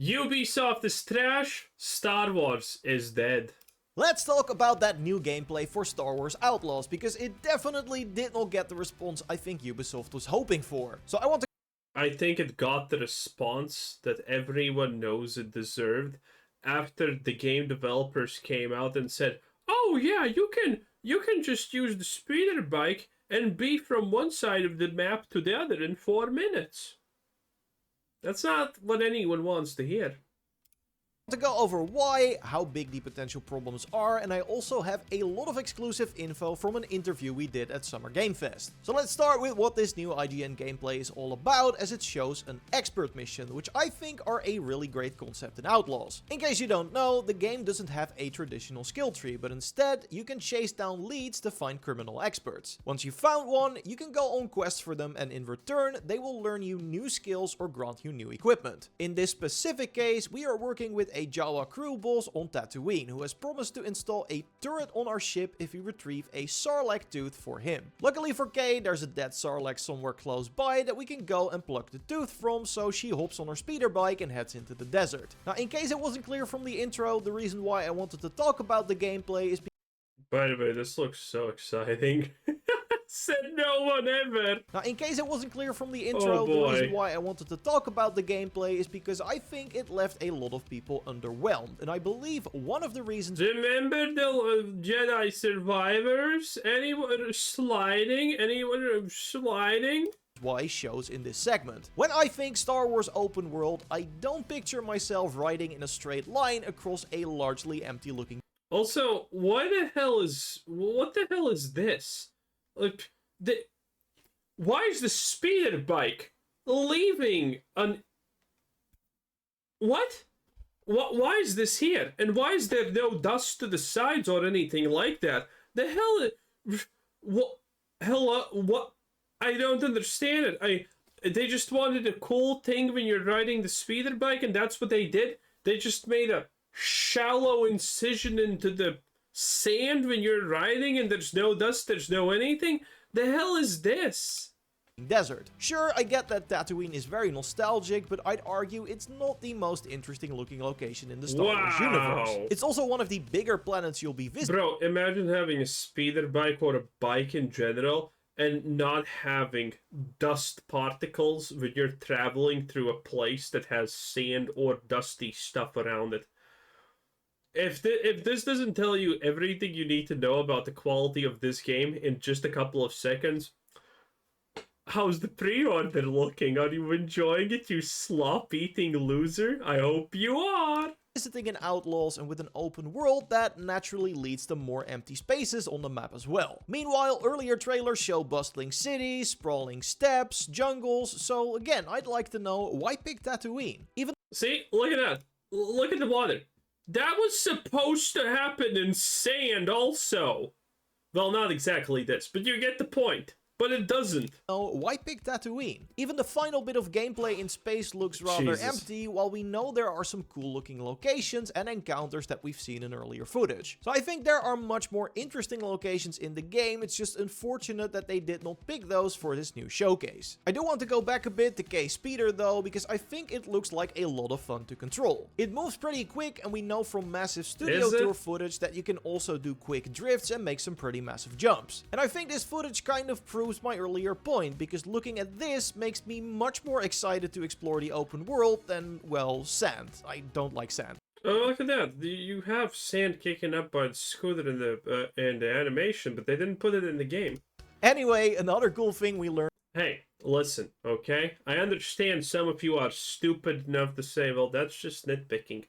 Ubisoft is trash, Star Wars is dead. Let's talk about that new gameplay for Star Wars Outlaws, because it definitely did not get the response I think Ubisoft was hoping for. So I think it got the response that everyone knows it deserved after the game developers came out and said, "Oh yeah, you can just use the speeder bike and be from one side of the map to the other in 4 minutes." That's not what anyone wants to hear. to go over why, how big the potential problems are, and I also have a lot of exclusive info from an interview we did at Summer Game Fest. So let's start with what this new IGN gameplay is all about, as it shows an expert mission, which I think are a really great concept in Outlaws. In case you don't know, the game doesn't have a traditional skill tree, but instead you can chase down leads to find criminal experts. Once you've found one, you can go on quests for them, and in return they will learn you new skills or grant you new equipment. In this specific case, we are working with a Jawa crew boss on Tatooine, who has promised to install a turret on our ship if we retrieve a Sarlacc tooth for him. Luckily for Kay, there's a dead Sarlacc somewhere close by that we can go and pluck the tooth from, so she hops on her speeder bike and heads into the desert. Now, in case it wasn't clear from the intro, the reason why I wanted to talk about the gameplay is By the way, this looks so exciting. Said no one ever. Now, in case it wasn't clear from the intro, the reason why I wanted to talk about the gameplay is because I think it left a lot of people underwhelmed, and I believe one of the reasons... Remember the Jedi survivors? Anyone sliding? Anyone sliding? Why shows in this segment. When I think Star Wars open world, I don't picture myself riding in a straight line across a largely empty looking... Also, what the hell is this? Like, why is the speeder bike leaving an... What? Why is this here? And why is there no dust to the sides or anything like that? The hell... What? Hello? What? I don't understand it. They just wanted a cool thing when you're riding the speeder bike, and that's what they did? They just made a shallow incision into the sand when you're riding, and there's no dust, there's no anything? The hell is this? Desert. Sure, I get that Tatooine is very nostalgic, but I'd argue it's not the most interesting looking location in the Star Wars universe. It's also one of the bigger planets you'll be visiting. Bro, imagine having a speeder bike or a bike in general and not having dust particles when you're traveling through a place that has sand or dusty stuff around it. If this doesn't tell you everything you need to know about the quality of this game in just a couple of seconds, how's the pre-order looking? Are you enjoying it, you slop-eating loser? I hope you are! Visiting in Outlaws, and with an open world, that naturally leads to more empty spaces on the map as well. Meanwhile, earlier trailers show bustling cities, sprawling steppes, jungles, so again, I'd like to know why pick Tatooine? See, look at that. Look at the water. That was supposed to happen in sand also. Well, not exactly this, but you get the point. But it doesn't. Oh, why pick Tatooine? Even the final bit of gameplay in space looks rather empty, while we know there are some cool looking locations and encounters that we've seen in earlier footage. So I think there are much more interesting locations in the game, it's just unfortunate that they did not pick those for this new showcase. I do want to go back a bit to K-Speeder though, because I think it looks like a lot of fun to control. It moves pretty quick, and we know from massive studio tour footage that you can also do quick drifts and make some pretty massive jumps. And I think this footage kind of proves my earlier point, because looking at this makes me much more excited to explore the open world than, well, sand. I don't like sand. Oh, look at that. You have sand kicking up by the scooter in the animation, but they didn't put it in the game. Anyway, another cool thing we learned. Hey, listen, okay? I understand some of you are stupid enough to say, well, that's just nitpicking.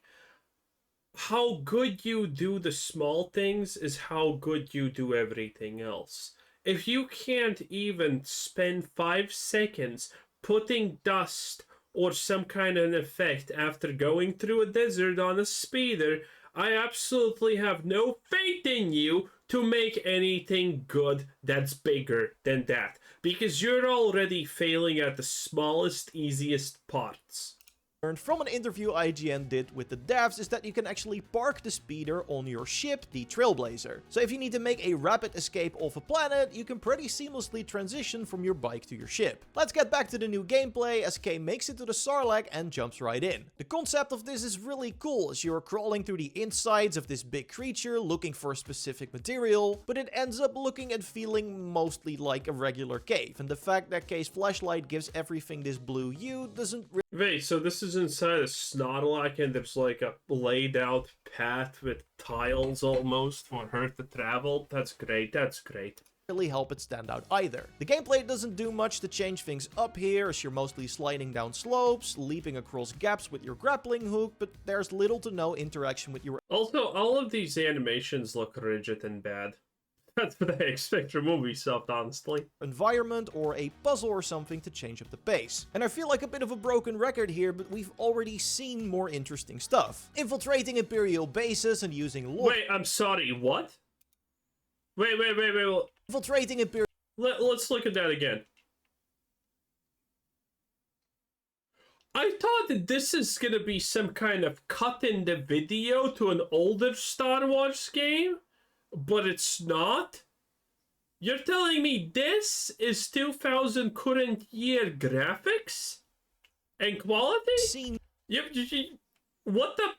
How good you do the small things is how good you do everything else. If you can't even spend 5 seconds putting dust or some kind of an effect after going through a desert on a speeder, I absolutely have no faith in you to make anything good that's bigger than that. Because you're already failing at the smallest, easiest parts. learned from an interview IGN did with the devs is that you can actually park the speeder on your ship, the Trailblazer. So if you need to make a rapid escape off a planet, you can pretty seamlessly transition from your bike to your ship. Let's get back to the new gameplay as Kay makes it to the Sarlacc and jumps right in. The concept of this is really cool as you're crawling through the insides of this big creature looking for a specific material, but it ends up looking and feeling mostly like a regular cave, and the fact that Kay's flashlight gives everything this blue hue doesn't really Wait, so this is inside a Snorlax and there's like a laid out path with tiles almost for her to travel? That's great, that's great. really help it stand out either. The gameplay doesn't do much to change things up here as you're mostly sliding down slopes, leaping across gaps with your grappling hook, but there's little to no interaction with your Also, all of these animations look rigid and bad. That's what I expect from Ubisoft, honestly. environment or a puzzle or something to change up the pace. And I feel like a bit of a broken record here, but we've already seen more interesting stuff. Infiltrating Imperial bases and using Wait, I'm sorry, what? Wait. Infiltrating Imperial Let's look at that again. I thought that this is gonna be some kind of cut in the video to an older Star Wars game, but it's not? You're telling me this is 2000 current year graphics? And quality? seen What the?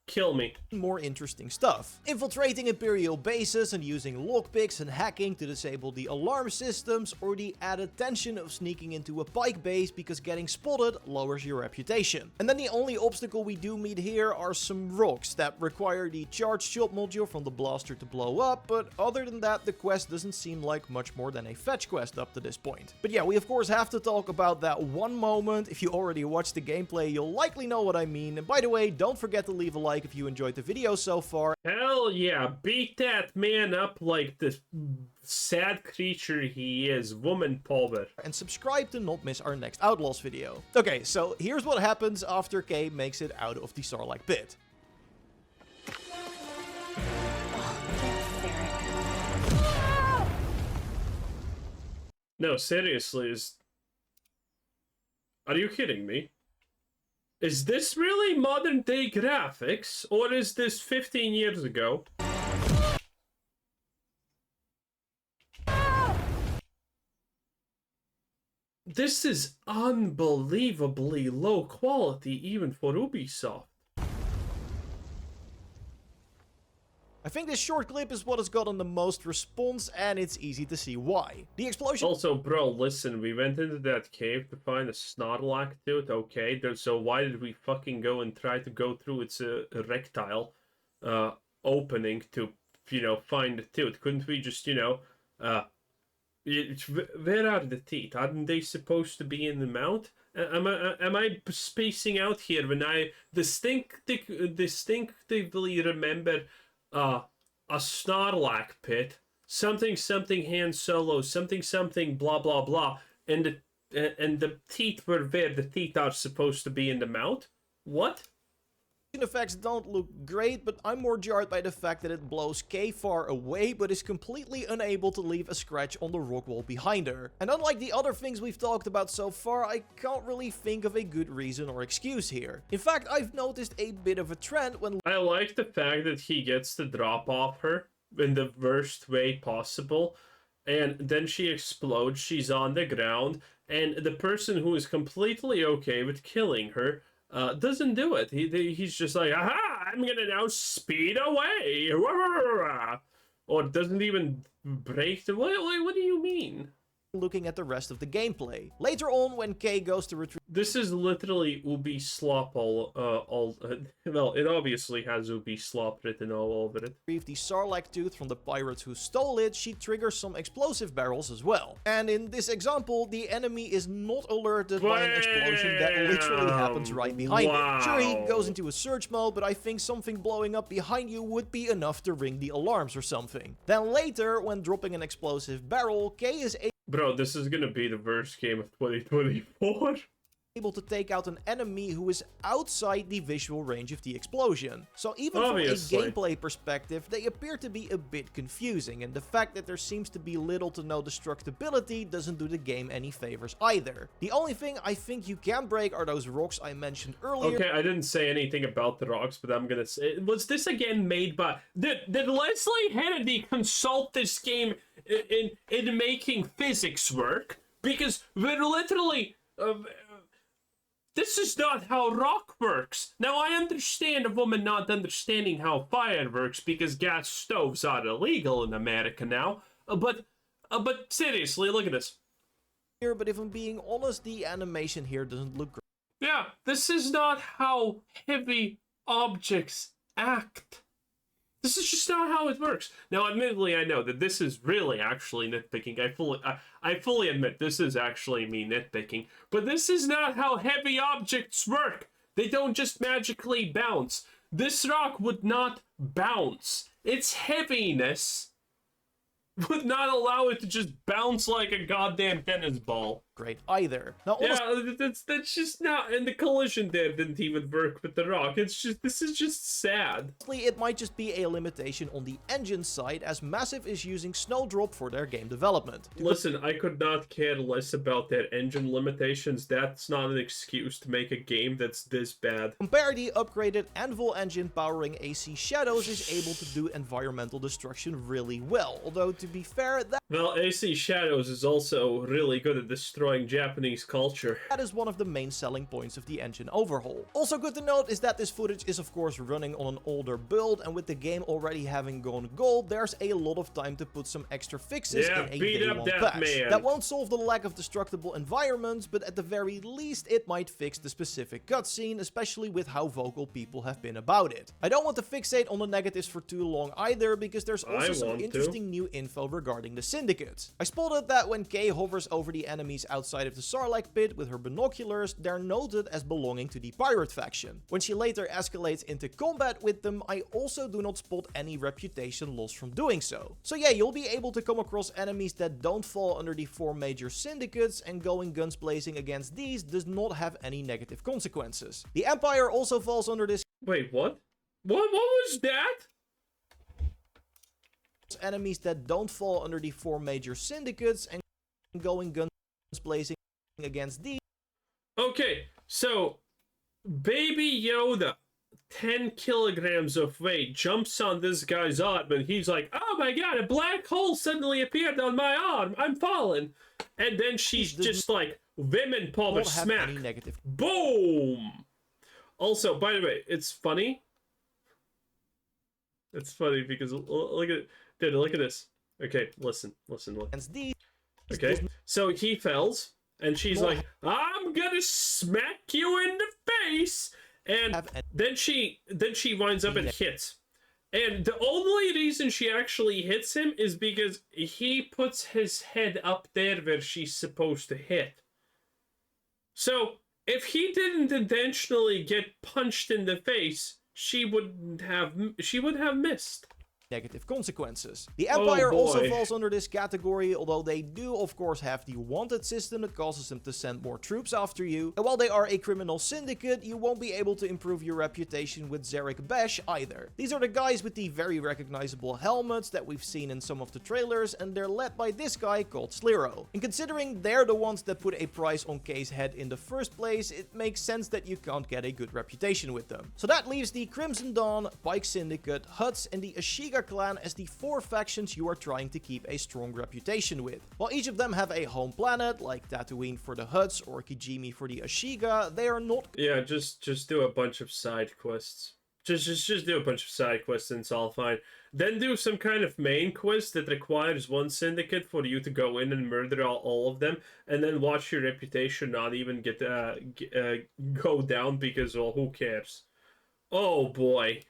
Kill me. more interesting stuff. Infiltrating Imperial bases and using lockpicks and hacking to disable the alarm systems, or the added tension of sneaking into a pike base because getting spotted lowers your reputation. And then the only obstacle we do meet here are some rocks that require the charge shot module from the blaster to blow up, but other than that the quest doesn't seem like much more than a fetch quest up to this point. But yeah, we of course have to talk about that one moment. If you already watched the gameplay, you'll likely know what I mean. And by the way, don't forget to leave a like if you enjoyed the video so far. Hell yeah, beat that man up like the sad creature he is, woman power. And subscribe to not miss our next Outlaws video. Okay, so here's what happens after Kay makes it out of the Sarlacc pit. No, seriously, are you kidding me? Is this really modern day graphics, or is this 15 years ago? This is unbelievably low quality even for Ubisoft. I think this short clip is what has gotten the most response, and it's easy to see why. The explosion... Also, bro, listen, we went into that cave to find a Snorlax tooth, okay? So why did we fucking go and try to go through its erectile opening to, find the tooth? Couldn't we just, where are the teeth? Aren't they supposed to be in the mouth? Am I spacing out here when I distinctively remember a Snorlax pit, something Han Solo, something blah blah blah, and the teeth were where the teeth are supposed to be in the mouth? What? effects don't look great, but I'm more jarred by the fact that it blows Kay far away, but is completely unable to leave a scratch on the rock wall behind her. And unlike the other things we've talked about so far, I can't really think of a good reason or excuse here. In fact, I've noticed a bit of a trend when... I like the fact that he gets to drop off her in the worst way possible, and then she explodes, she's on the ground, and the person who is completely okay with killing her doesn't do it. He's just like, aha, I'm gonna now speed away. Or doesn't even break the... What do you mean? Looking at the rest of the gameplay. Later on, when Kay goes to retrieve... This is literally Ubi Slop well, it obviously has Ubi Slop written all over it. The Sarlacc tooth from the pirates who stole it, she triggers some explosive barrels as well. And in this example, the enemy is not alerted by an explosion that literally happens right behind him. Sure, he goes into a search mode, but I think something blowing up behind you would be enough to ring the alarms or something. Then later, when dropping an explosive barrel, Kay is Bro, this is gonna be the worst game of 2024. able to take out an enemy who is outside the visual range of the explosion. So even Obviously. from a gameplay perspective, they appear to be a bit confusing, and the fact that there seems to be little to no destructibility doesn't do the game any favors either. The only thing I think you can break are those rocks I mentioned earlier. Okay, I didn't say anything about the rocks, but I'm gonna say, was this again made by, did Leslie Kennedy consult this game in making physics work? Because we're literally, this is not how rock works. Now, I understand a woman not understanding how fire works because gas stoves are illegal in America now. But seriously, look at this. But if I'm being honest, the animation here doesn't look great. Yeah, this is not how heavy objects act. This is just not how it works. Now, admittedly, I know that this is really actually nitpicking. I fully admit this is actually me nitpicking. But this is not how heavy objects work. They don't just magically bounce. This rock would not bounce. Its heaviness would not allow it to just bounce like a goddamn tennis ball. Great either. Now, Yeah, that's just not, and the collision there didn't even work with the rock. It's just, this is just sad. honestly, it might just be a limitation on the engine side, as Massive is using Snowdrop for their game development. Listen, I could not care less about their engine limitations. That's not an excuse to make a game that's this bad. Compare the upgraded Anvil engine powering AC Shadows is able to do environmental destruction really well, although to be fair, Well, AC Shadows is also really good at destroying Japanese culture. that is one of the main selling points of the engine overhaul. Also good to note is that this footage is of course running on an older build, and with the game already having gone gold, there's a lot of time to put some extra fixes in a beat day up one that patch. man. That won't solve the lack of destructible environments, but at the very least it might fix the specific cutscene, especially with how vocal people have been about it. I don't want to fixate on the negatives for too long either, because there's also some interesting new info regarding the Syndicate. I spotted that when Kay hovers over the enemies outside of the Sarlacc pit with her binoculars, they're noted as belonging to the pirate faction. When she later escalates into combat with them, I also do not spot any reputation loss from doing so. So yeah, you'll be able to come across enemies that don't fall under the 4 major syndicates, and going guns blazing against these does not have any negative consequences. The Empire also falls under this. Wait, what? What was that? Enemies that don't fall under the 4 major syndicates, and going guns blazing against these. Okay, so Baby Yoda, 10 kilograms of weight, jumps on this guy's arm, and he's like, oh my god, a black hole suddenly appeared on my arm, I'm falling. And then she's just like, women power smack. Any negative. Boom! Also, by the way, it's funny. It's funny because look at, dude, look at this. Okay, listen. Against these. Okay, so he fells, and she's like, I'm gonna smack you in the face, and then she winds up and hits. And the only reason she actually hits him is because he puts his head up there where she's supposed to hit. So, if he didn't intentionally get punched in the face, she would have missed. Negative consequences. The Empire Oh, also boy. falls under this category, although they do of course have the wanted system that causes them to send more troops after you. And while they are a criminal syndicate, you won't be able to improve your reputation with Zarek Bash either. These are the guys with the very recognizable helmets that we've seen in some of the trailers, and they're led by this guy called Slero. And considering they're the ones that put a price on Kay's head in the first place, it makes sense that you can't get a good reputation with them. So that leaves the Crimson Dawn, Pike Syndicate, Huts, and the Ashiga clan as the 4 factions you are trying to keep a strong reputation with. While each of them have a home planet, like Tatooine for the Huts or Kijimi for the Ashiga, they are not. Yeah, just do a bunch of side quests. Just do a bunch of side quests and it's all fine. Then do some kind of main quest that requires one syndicate for you to go in and murder all of them, and then watch your reputation not even go down because, well, who cares? Oh boy.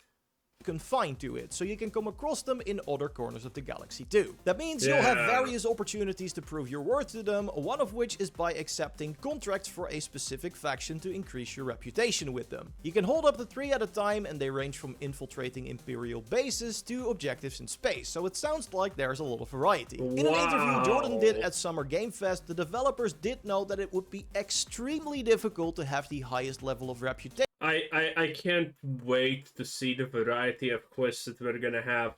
confined to it, so you can come across them in other corners of the galaxy too. That means you'll have various opportunities to prove your worth to them, one of which is by accepting contracts for a specific faction to increase your reputation with them. You can hold up to 3 at a time, and they range from infiltrating Imperial bases to objectives in space, so it sounds like there's a lot of variety. In an interview Jordan did at Summer Game Fest, the developers did know that it would be extremely difficult to have the highest level of reputation. I can't wait to see the variety of quests that we're gonna have.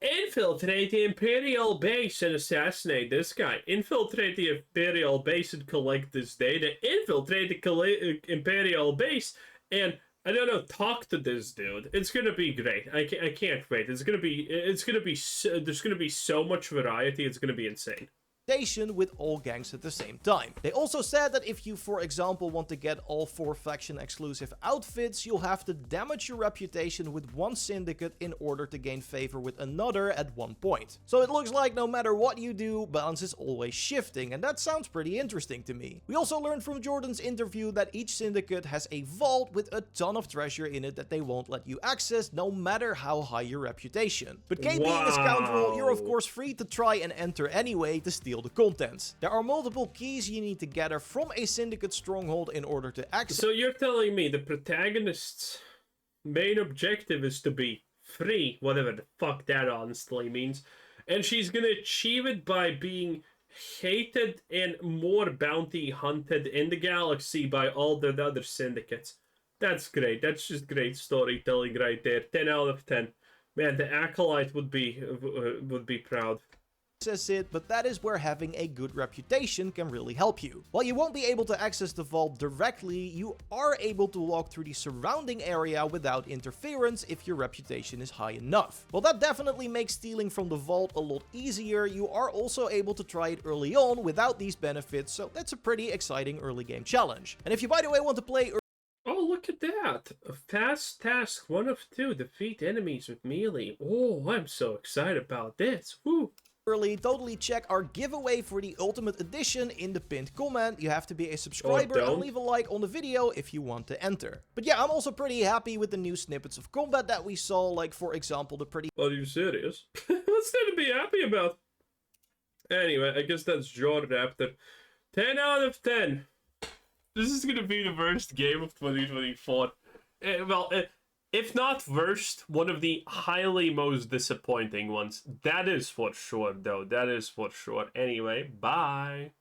Infiltrate the Imperial base and assassinate this guy. Infiltrate the Imperial base and collect this data. Infiltrate the Imperial base and, I don't know, talk to this dude. It's gonna be great. I can't wait. There's gonna be so much variety. It's gonna be insane. With all gangs at the same time. They also said that if you, for example, want to get all 4 faction exclusive outfits, you'll have to damage your reputation with one syndicate in order to gain favor with another at one point. So it looks like no matter what you do, balance is always shifting, and that sounds pretty interesting to me. We also learned from Jordan's interview that each syndicate has a vault with a ton of treasure in it that they won't let you access no matter how high your reputation. But K being a scoundrel, you're of course free to try and enter anyway to steal the contents. There are multiple keys you need to gather from a syndicate stronghold in order to access. So you're telling me the protagonist's main objective is to be free, whatever the fuck that honestly means, and she's gonna achieve it by being hated and more bounty hunted in the galaxy by all the other syndicates. That's great. That's just great storytelling right there. 10 out of 10. Man, the Acolyte would be proud. It, but that is where having a good reputation can really help you. While you won't be able to access the vault directly, you are able to walk through the surrounding area without interference if your reputation is high enough. While that definitely makes stealing from the vault a lot easier, you are also able to try it early on without these benefits, so that's a pretty exciting early game challenge. And if you, by the way, want to play oh, look at that. A fast task 1 of 2. Defeat enemies with melee. Oh, I'm so excited about this. Woo. early, totally check our giveaway for the Ultimate Edition in the pinned comment. You have to be a subscriber and leave a like on the video if you want to enter. But yeah, I'm also pretty happy with the new snippets of combat that we saw, like for example the pretty... Are you serious? What's there to be happy about? Anyway, I guess that's Jordan after 10 out of 10. This is gonna be the worst game of 2024. If not worst, one of the highly most disappointing ones. That is for sure, though. That is for sure. Anyway, bye.